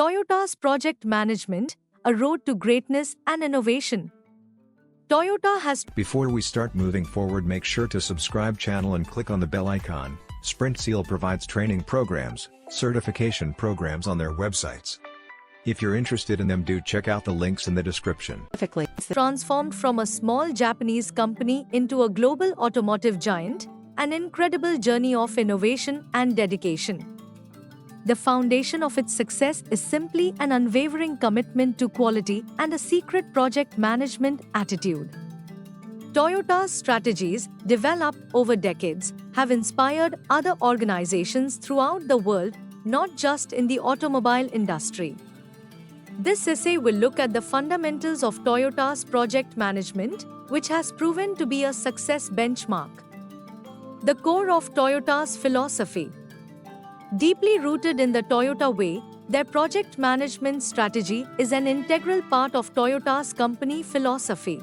Toyota's project management, a road to greatness and innovation. Toyota has. Before we start moving forward, make sure to subscribe channel and click on the bell icon. Sprint Seal provides training programs, certification programs on their websites. If you're interested in them, do check out the links in the description. Transformed from a small Japanese company into a global automotive giant, an incredible journey of innovation and dedication. The foundation of its success is simply an unwavering commitment to quality and a secret project management attitude. Toyota's strategies, developed over decades, have inspired other organizations throughout the world, not just in the automobile industry. This essay will look at the fundamentals of Toyota's project management, which has proven to be a success benchmark. The core of Toyota's philosophy. Deeply rooted in the Toyota way, their project management strategy is an integral part of Toyota's company philosophy.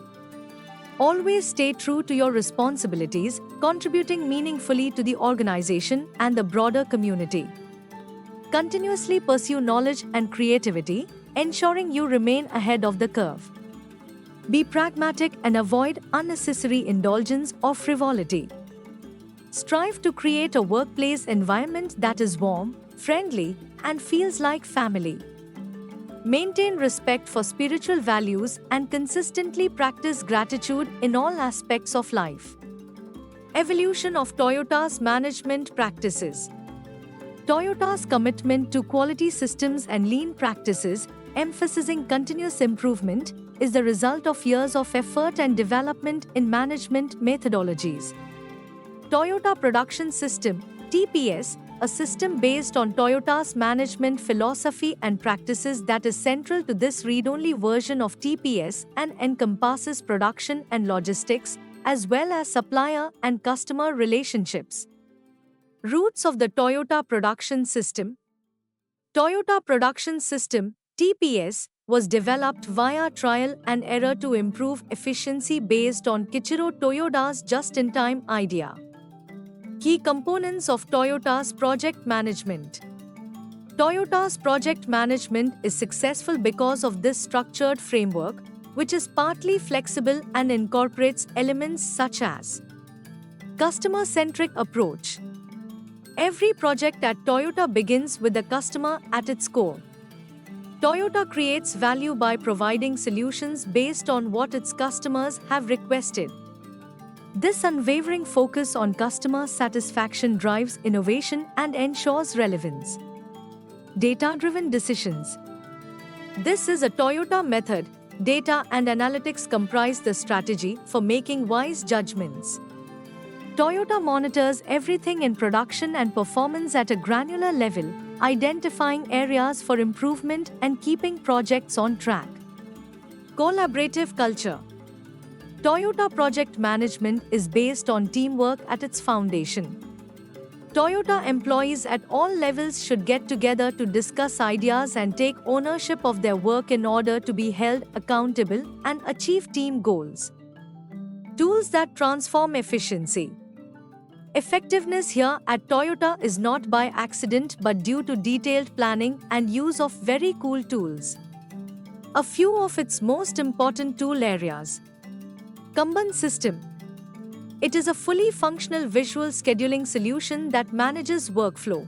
Always stay true to your responsibilities, contributing meaningfully to the organization and the broader community. Continuously pursue knowledge and creativity, ensuring you remain ahead of the curve. Be pragmatic and avoid unnecessary indulgence or frivolity. Strive to create a workplace environment that is warm, friendly, and feels like family. Maintain respect for spiritual values and consistently practice gratitude in all aspects of life. Evolution of Toyota's management practices. Toyota's commitment to quality systems and lean practices, emphasizing continuous improvement, is the result of years of effort and development in management methodologies. Toyota Production System, TPS, a system based on Toyota's management philosophy and practices that is central to this read-only version of TPS and encompasses production and logistics, as well as supplier and customer relationships. Roots of the Toyota Production System. Toyota Production System, TPS, was developed via trial and error to improve efficiency based on Kiichiro Toyoda's just-in-time idea. Key components of Toyota's project management. Toyota's project management is successful because of this structured framework, which is partly flexible and incorporates elements such as customer-centric approach. Every project at Toyota begins with the customer at its core. Toyota creates value by providing solutions based on what its customers have requested. This unwavering focus on customer satisfaction drives innovation and ensures relevance. Data-driven decisions. This is a Toyota method. Data and analytics comprise the strategy for making wise judgments. Toyota monitors everything in production and performance at a granular level, identifying areas for improvement and keeping projects on track. Collaborative culture. Toyota project management is based on teamwork at its foundation. Toyota employees at all levels should get together to discuss ideas and take ownership of their work in order to be held accountable and achieve team goals. Tools that transform efficiency. Effectiveness here at Toyota is not by accident but due to detailed planning and use of very cool tools. A few of its most important tool areas. Kanban system. It is a fully functional visual scheduling solution that manages workflow.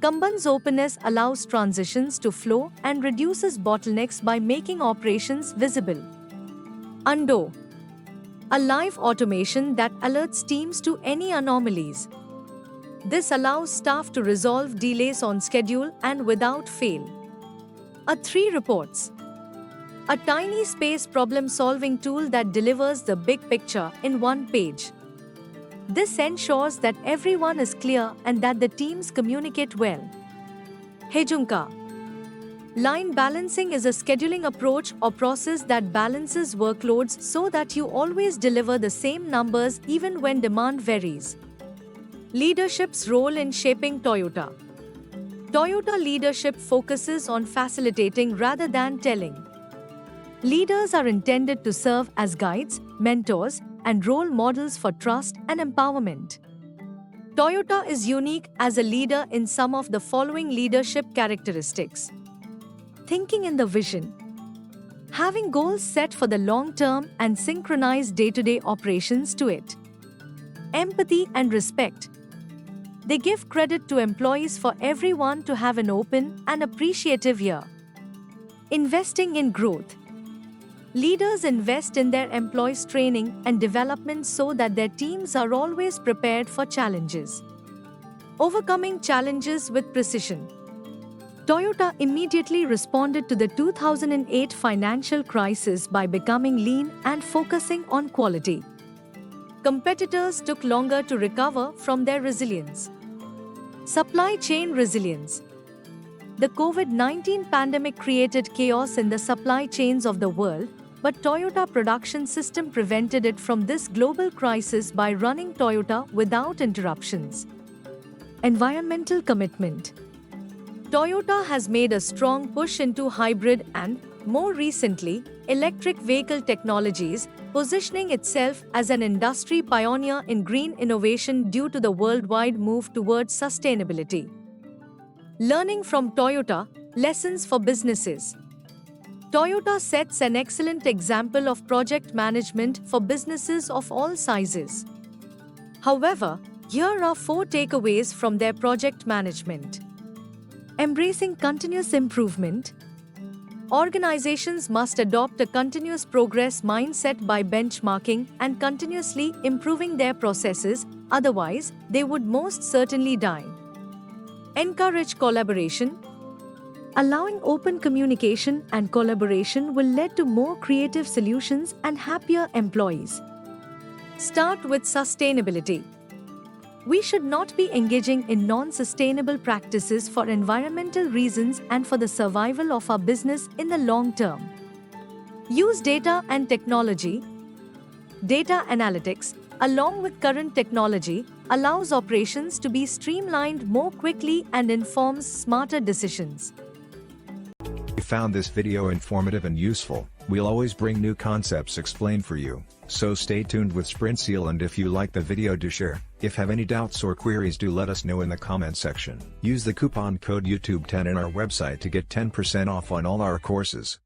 Kanban's openness allows transitions to flow and reduces bottlenecks by making operations visible. Undo. A live automation that alerts teams to any anomalies. This allows staff to resolve delays on schedule and without fail. A3 reports. A tiny space problem-solving tool that delivers the big picture in one page. This ensures that everyone is clear and that the teams communicate well. Heijunka. Line balancing is a scheduling approach or process that balances workloads so that you always deliver the same numbers even when demand varies. Leadership's role in shaping Toyota. Toyota leadership focuses on facilitating rather than telling. Leaders are intended to serve as guides, mentors, and role models for trust and empowerment. Toyota is unique as a leader in some of the following leadership characteristics. thinking in the vision. Having goals set for the long term and synchronize day-to-day operations to it. Empathy and respect. They give credit to employees for everyone to have an open and appreciative year. Investing in growth. Leaders invest in their employees' training and development so that their teams are always prepared for challenges. Overcoming challenges with precision. Toyota immediately responded to the 2008 financial crisis by becoming lean and focusing on quality. Competitors took longer to recover from their resilience. Supply chain resilience. The COVID-19 pandemic created chaos in the supply chains of the world, but Toyota production system prevented it from this global crisis by running Toyota without interruptions. Environmental commitment. Toyota has made a strong push into hybrid and, more recently, electric vehicle technologies, positioning itself as an industry pioneer in green innovation due to the worldwide move towards sustainability. Learning from Toyota, lessons for businesses. Toyota sets an excellent example of project management for businesses of all sizes. However, here are 4 takeaways from their project management. Embracing continuous improvement. Organizations must adopt a continuous progress mindset by benchmarking and continuously improving their processes, otherwise, they would most certainly die. Encourage collaboration. Allowing open communication and collaboration will lead to more creative solutions and happier employees. Start with sustainability. We should not be engaging in non-sustainable practices for environmental reasons and for the survival of our business in the long term. Use data and technology. Data analytics, along with current technology, allows operations to be streamlined more quickly and informs smarter decisions. If you found this video informative and useful, we'll always bring new concepts explained for you, so stay tuned with SprintSeal, and if you like the video, do share. If have any doubts or queries, do let us know in the comment section. Use the coupon code YouTube10 in our website to get 10% off on all our courses.